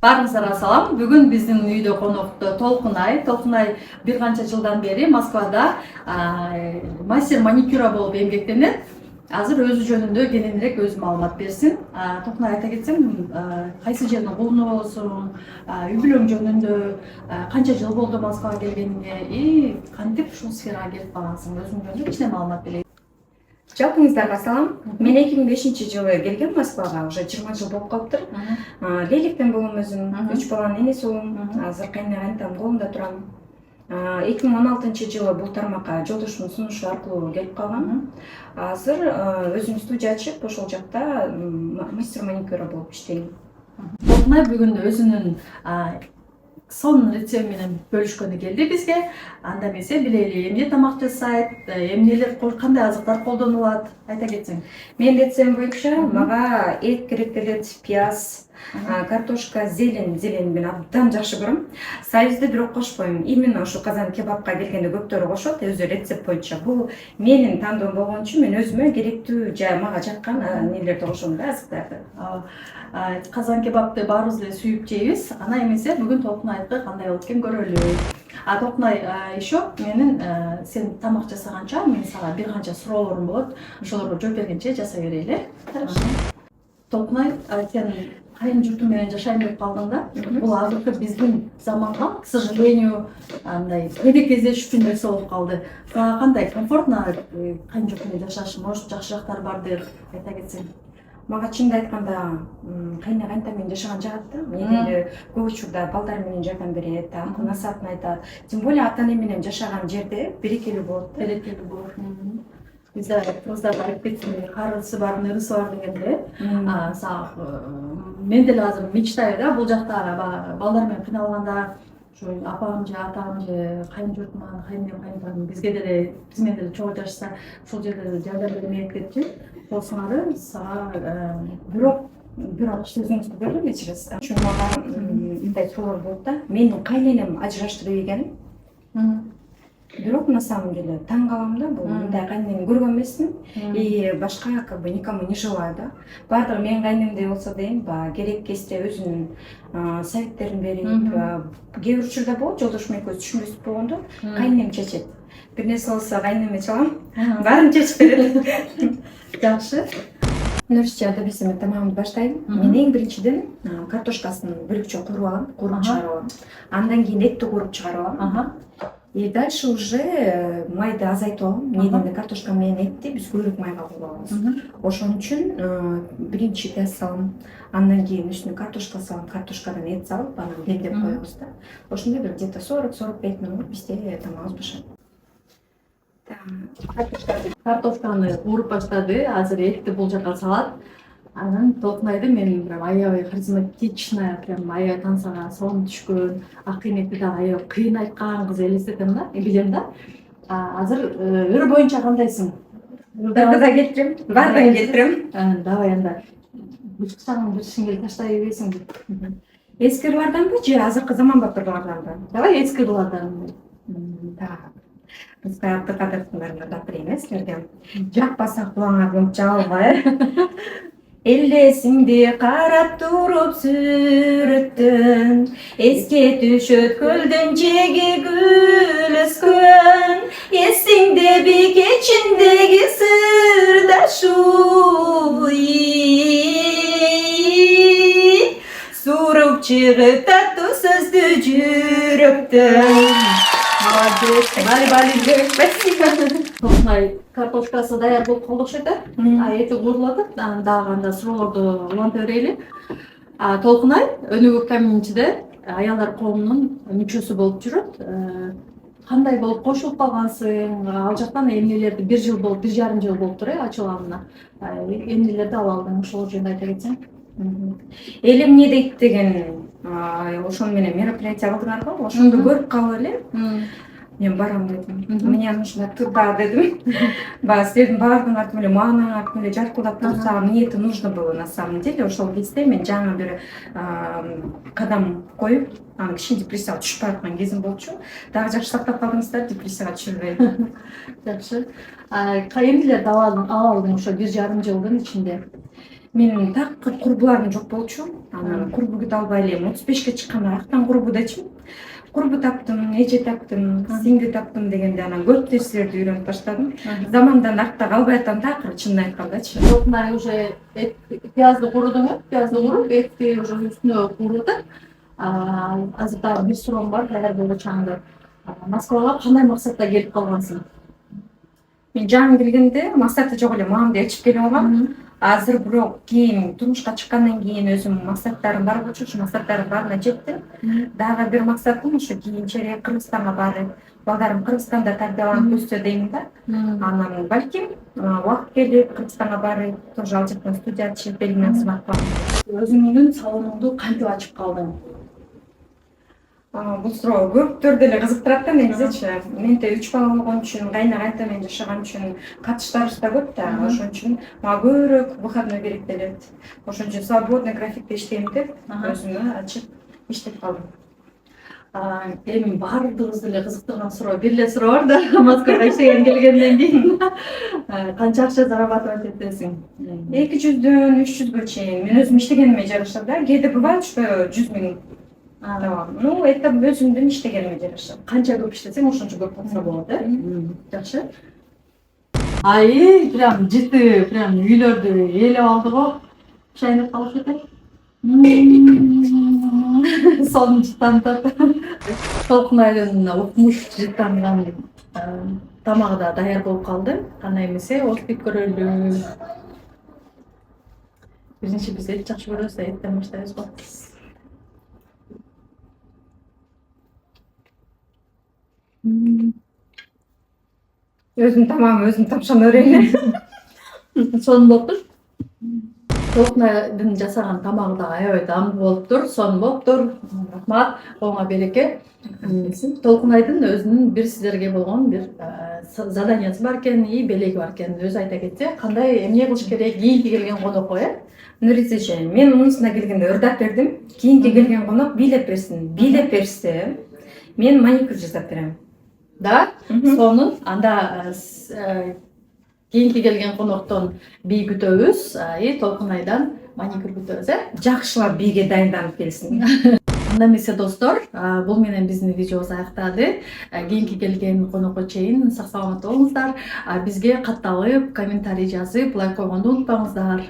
Баарыңыздарга салам. Бүгүн биздин үйдө конокто Толкунай. Толкунай бир канча жылдан бери Москвада мастер маникюра болуп эмгектенет. Азыр өзү жөнүндө кененирээк өзү маалымат берсин. Толкунай айта кетсең, кайсы жердин кулуну болосуң, үй бүлөң жөнүндө канча жыл болду Москвага келгениңе и кантип ушул сферага келип калгансың, өзүң жөнүндө кичине маалымат берейин. Жалпыңыздарга салам. Мен 2005-жылы келгем Москвага, уже 20 жыл болуп калыптыр. Лейликтен болом өзүм, 3 баланын энеси болом. Азыр кайнагантам колунда турам. 2016-жылы бул тармакка жолдошумдун сунушу аркылуу келип калгам. Азыр өзүм студия ачып, ошол жакта мастер маникюра болуп иштейм. Толкунай бүгүн өзүнүн сонун рецепти менен бөлүшкөнү келди бизге. Анда эмесе билели эмне тамак жасайт, эмнелер кандай азыктар колдонулат, айта кетсең. Мен рецептим боюнча мага эт керек делет, пияз, картошка, зелень мен абдан жакшы көрөм. Союзду бирок кошпойм. Именно ушу казан кебапка келгенде көптөрү кошот, өзү рецепт боюнча. Бул менин тандоом болгон үчүн мен өзүмө керектүү мага жаккан нелерди кошом да, азыктарды. Казан кебапты баарыбыз эле сүйүп жейбиз. Ана эмесе бүгүн Толкунайдыкы кандай болот экен көрөлү. Толкунай, еще менин сен тамак жасаганча мен сага бир канча суроолорум болот. Ошолорго жооп бергенче жасай берели. Хорошо. Толкунай, сен кайын журту менен жашайм деп калдың да. Бул азыркы биздин заманга, к сожалению, андай көйдө кездешүү үчүн нерсе болуп калды. Сага кандай комфортно кайын журт менен жашаш, может жакшы жактары бардыр, айта кетсең. Мага чынын айтканда кайнагантам менен жашаган жагат да. Мен көп учурда балдар менен жардам берет, акыл насаатын айтат. Тем более ата эне менен жашаган жерде берекелүү болот да. Берекелүү болот. Бизде кыздар айтып кетсин, карысы бар, нырысы бар дегенде, мен деле азыр мечтаю да, бул жакта балдар менен кыйналганда, ошо апам же атам же кайын журтуман, кайын бизге деле, биз менен деле чогуу жашса, ошол жерде жардам бермек депчи. Болсуңар сага бирок сөзүңүздү бөлүп кечиресиз. Чүн мага мындай суроолор болот да. Менин кайненем ажыраштырып ийген. Бирок на самом деле таң калам да, бул мындай кайненени көргөн эмесмин. И башка как бы никому не желаю да. Баардыгы менин кайнемдей болсо дейм, керек кезде өзүнүн советтерин берип, кээ бир учурда болот, жолдошум экөөбүз түшүнбөстүк болгондо, кайненем чечет. Бир нерсе болсо кайненеме чалам, баарын чечип берет. Жакшы. Университетте бизим тамагымды баштайм. Мен эң биринчиден картошкасын бөлүкчө кууруп алам, кууруп чыгарып алам. Андан кийин этти кууруп чыгарып алам. И дальше уже майды азайтып алам. Неден картошка менен этти биз көбүрөөк майга кууруп алабыз. Ошон үчүн биринчи пияз салам, андан кийин үстүнө картошка салам, картошкадан эт салып, анан демдеп коебуз да. Ошондой бир где-то 40-45 минут бизде тамагыбыз башат. Картошканы кууруп баштады, азыр этти бул жака салат. Анан Толкунайды мен прям аябай харизматичная, прям аябай тансага сонун түшкөн, акыйнекти да аябай кыйын айткан кыз элестетем да, билем да. Азыр ыр боюнча кандайсың? Ырда кетирем, баардыгын кетирем. Давай анда бычкысаң бир шеңгел таштай бересиң. Эски ырларданбы же азыркы заманбап ырларданбы? Давай эски ырлардан. Музыкалык кадыртыңдарына да берейин силерге. Жакпаса кулаңар мынча албай. Элдесиңди карап туруп сүрөттөн, эске түшөт көлдөн жеги гүл өскөн. Эсиңдеби кечиндеги сырдашу, суруп чыгып таттуу сөздү жүрөктөн. Молодец, бали, спасибо. Толкунай картошкасы даяр болуп калды окшойт да. Эти куурулат, дагы анда суроолорду уланта берели. Толкунай Өнүгүп комьюнитиде аялдар коомунун мүчөсү болуп жүрөт. Кандай болуп кошулуп калгансың? Ал жактан эмнелерди бир жарым жыл болуптур ачылганына. Эмнелерди ала алдың, ошол жөнүндө айта кетсең. Эл эмне дейт деген ошол менен мероприятие кылдыңарбы? Ошондо көрүп калып эле мен барам дедим. Мне нужно туда дедим. Силердин баардыгыңардын артынан эле маанаңардын артынан эле жаркылдап турса, мне это нужно было на самом деле. Ошол кезде мен жаңы бир кадам коюп, анан кичине депрессияга түшүп бараткан кезим болчу. Дагы жакшы сактап калдыңыздар, депрессияга түшүрбөй. Жакшы. Эмнелерди ала алдың ошо бир жарым жылдын ичинде? Менин так курбуларым жок болчу. Анан курбу күтө албай элем 35ке чыкканда аяктан курбу дечим. Курбу таптым, эже таптым, сиңди таптым дегенде анан көп нерселерди үйрөнүп баштадым. Замандан артта калбай атам да, акыры чынын айткандачы. Толкунай уже пиязды курудуңбу? Пиязды куруп, этти уже үстүнө куруду. Азыр дагы бир суроом бар, даярдык чаңды. Москвага кандай максатта келип калгансың? Мен жаңы келгенде максаты жок эле, мамамды ээрчип келип алгам. Азыр бирок кийин турмушка чыккандан кийин өзүм максаттарым бар болчу, ошо максаттардын баарына жеттим. Дагы бир максатым ошо кийинчерээк Кыргызстанга барып, балдарым Кыргызстанда тарбияланып өссө дейм да. Анан балким убакыт келип Кыргызстанга барып, тоже ал жактан студия ачып, белгимен кызмат кылам. Өзүңдүн салонуңду кантип ачып калдың? Бул суроо көптөрдү эле кызыктырат да негизичи. Менде 3 бала болгон үчүн, кайна кайта менен жашаган үчүн катыштарыбыз да көп да. Ошон үчүн мага көбүрөөк выходной керек делет. Ошон үчүн свободный графикте иштейм деп өзүмө ачып иштеп калдым. Эми баардыгыбызды эле кызыктырган суроо, бир эле суроо бар да. Москвага иштеген келгенден кийин канча акча зарабатывать этесиң? 200дөн 300гө чейин. Мен өзүм иштегениме жараша да. Кээде бывает, что 100 000 табам. Ну, это өзүмдүн иштегениме жараша. Канча көп иштесең, ошончо көп тапса болот, жакшы. Ай, прям жыты, прям үйлөрдү ээлеп алды го. Шайнап калыш экен. Сонун жыттантат. Толкунайдын укмуш жыттанган тамагы да даяр болуп калды. Кандай эмесе, оштик көрөлү. Биринчи биз эт жакшы көрөбүз, эттен баштайбыз го. Өзүм тамам, өзүм тамшана берейин. Сонун болуптур. Толкунайдын жасаган тамагы да аябай даамдуу болуптур, сонун болуптур. Рахмат, колуңа береке. Толкунайдын өзүнүн бир сиздерге болгон бир заданиясы бар экен, белеги бар экен. Өзү айта кетсе, кандай эмне кылыш керек кийинки келген конокко, Нуризичи, мен мунусуна келгенде ырдап бердим. Кийинки келген конок бийлеп берсин. Бийлеп берсе, мен маникюр жасап берем. Да, сонун. Анда кийинки келген коноктон бий күтөбүз, Толкунайдан маникюр күтөбүз, Жакшылап бийге дайынданып келсин. Анда эмесе достор, бул менен биздин видеобуз аяктады. Кийинки келген конокко чейин сак саламат болуңуздар. Бизге катталып, комментарий жазып, лайк койгонду унутпаңыздар.